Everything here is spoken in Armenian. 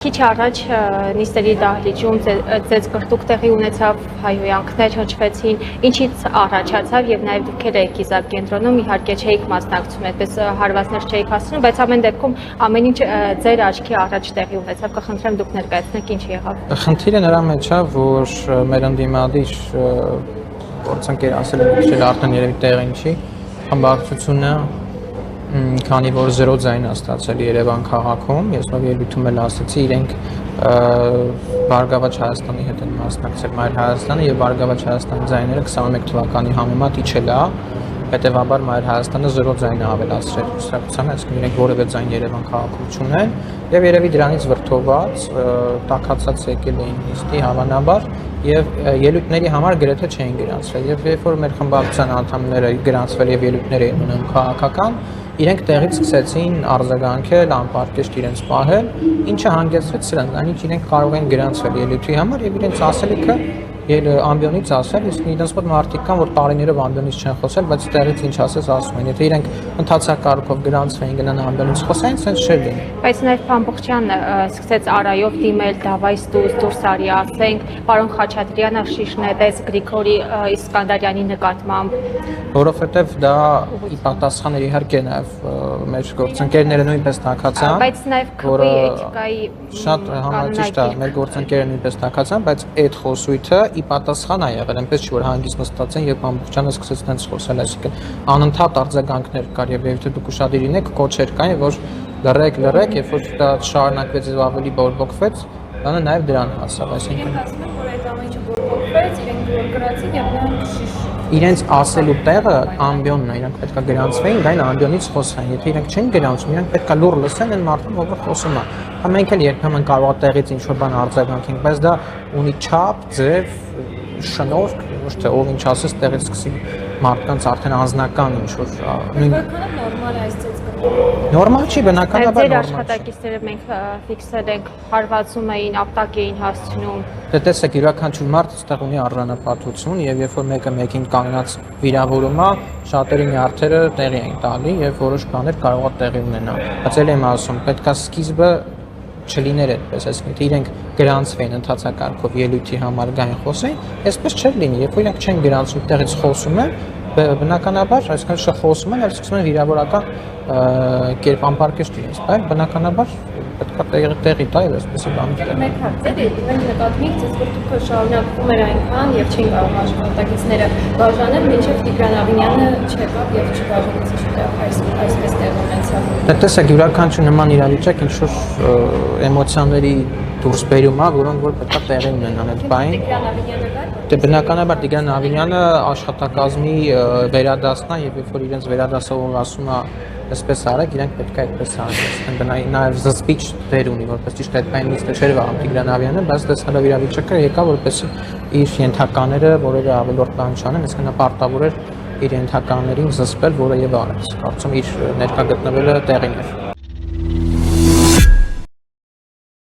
Քիչ առաջ նիստերի դահլիճում ձեզ կրտուկ տեղի ունեցավ, հայհոյանքներ հնչվեցին, ինչից առաջացավ եւ նաեւ դուք եք Իզակ կենտրոնում իհարկե չէիք մասնակցում, այդպես հարվածներ չէիք հասցնում, բայց ամեն դեպքում ամեն ինչ ձեր աչքի առաջ տեղի ունեցավ, կխնդրեմ դուք ներկայացնեք ինչ եղավ։ Խնդիրը նրա մեջ է, որ մեր ընդդիմադիր գործընկեր ասել է արդեն երևի տեղին չի, խմբակցությունը քանի որ 0 ձայն է ստացել Երևան քաղաքում, ես նոր ելույթում էլ ասացի, իրենք Բարգավաճ Հայաստանի հետ են մասնակցել Մայր Հայաստանը եւ Բարգավաճ Հայաստանի ձայները 21 թվականի համեմատ իջել է, հետեւաբար Մայր Հայաստանը 0 ձայն է ավելացրել հուսակցությանը, այսինքն իրենք որևէ ձայն Երևան քաղաքում չունեն եւ երևի դրանից վրդոված տաքացած եկել էին նիստի հավանաբար եւ ելույթների համար գրեթե չէին գրանցվել եւ երբ որ մեր խմբակցության անդամները գրանցվել եւ ելույթներ էին ունում քաղաքական իրենք տեղից սկսեցին արձագանքել, անպարկեշտ իրենց պահել, ինչը հանգեցրեց սրան, այնինչ իրենք կարող են գրանցվել ելույթի համար եւ իրենց ասելիքը ամբիոնից ասել, իսկ իրենց մոտ մարդիկ կան, որ տարիներով ամբիոնից չեն խոսել, բայց տեղից ինչ ասես ասում են, եթե իրենք ընդհանրակարգով գրանցվեին գնան ամբիոնից խոսային, sense չէր լինի։ Բայց նաեւ Փամբուխչյանը սկսեց Արայով դիմել, դավայ դուրս արի ասենք, պարոն Խաչատրյանը շիշ նետեց Գրիգորի Իսկանդարյանի նկատմամբ, որովհետեւ դա ի պատասխան էր իհարկե նաեւ մեր գործընկերները նույնպես տաքացան, բայց նաեւ քվի էթիկայի շատ համաճիշտ է, մեր գործընկերները նույնպես տաքացան, բայց այդ խոսույթը ի պատասխան է եղել, այնպես չի որ հանգիստ նստած են եւ Փամբուխչյանը սկսեց տենց խոսել, այսինքն անընդհատ արձագանքներ կար եւ եթե դուք ուշադիր լինեք, կոչեր կային, որ լռեք, երբ որ դա շարունակվեց եւ ավելի բորբոքվեց, դա նաեւ դրան հասավ, այսինքն ասում որ այդ ամենը բորբոքվեց, իրենք դուր գրացին եւ նրանք իրենց ասելու տեղը ամբիոնն է, իրենք պետք է գրանցվեին, դա ամբիոնից խոսային, եթե իրենք չեն գրանցում, իրենք պետք է լուր լսեն այն մարդուն, ով խոսում է։ Մենք էլ երբեմն կարող է տեղից ինչ-որ բան արձագանքենք, բայց դա ունի չափ, ձև, շնորհք, ոչ թե ով ինչ ասես տեղից սկսի մարդկանց արդեն անձնական ինչ-որ նորմալ է այս նորմալ չի, բնականաբար նորմալ չի։ Ձեր աշխատակիցները մենք ֆիքսել ենք, հարվածում էին, ապտակ էին հասցնում։ Դե տեսեք, յուրաքանչյուր մարդ այստեղ ունի արժանապատվություն եւ երբ որ մեկը մեկին կանգնած վիրավորում է, շատերի նյարդերը տեղի են տալի եւ որոշ բաներ կարող է տեղի ունենալ։ Բայց ել եմ ասում, պետքա սկիզբը չլիներ այդպես, այսինքն թե իրենք գրանցվեն ընդհանրակարգով ելույթի համար գային խոսեն, այսպես չէր լինի, երբ որ իրենք չեն գրանցում, տեղից խոսում են, բնականաբար, այսինքն շփոթում են, սկսում են վիրավորական կերպ անպարկեշտ իրենց, բայց բնականաբար պետք է տեղի տա եւ այսպեսի բաներ։ Մեկ հարցեր է, մենք նկատմենք, ձեզ որ դուք շարունակվում էր այնքան եւ չէին կարող աշխատակիցները բաժանել, մինչեւ Տիգրան Ավինյանը չեկավ եւ չբաժանեց այսպես տեղ ունեցավ։ Դե տեսեք, յուրաքանչյուր նման իրավիճակ ինչ որ էմոցիաների դուրս բերում է, որոնք որ պետք է տեղի ունենան այդ բային։ Տիգրան Ավինյանը կար։ Դե բնականաբար Տիգրան Ավինյանը աշխատակազմի վերադասն է եւ երբ որ իրենց վերադասողը ասում է այսպես արեք, իրենք պետք է այդպես անեն։ Նաեւ զսպիչ դեր ունի, որպես ճիշտ այդ բանը նիստը չէր վաղ Տիգրան Ավինյանը, բայց տեսնելով իրավիճակը եկա որպեսզի իր ենթակաները որևէ ավելորդ բան չանեն, այսինքն պարտավոր էր իր ենթականերին զսպել, որը եւ արեց։ Կարծում իր ներկա գտնվելը տեղին էր։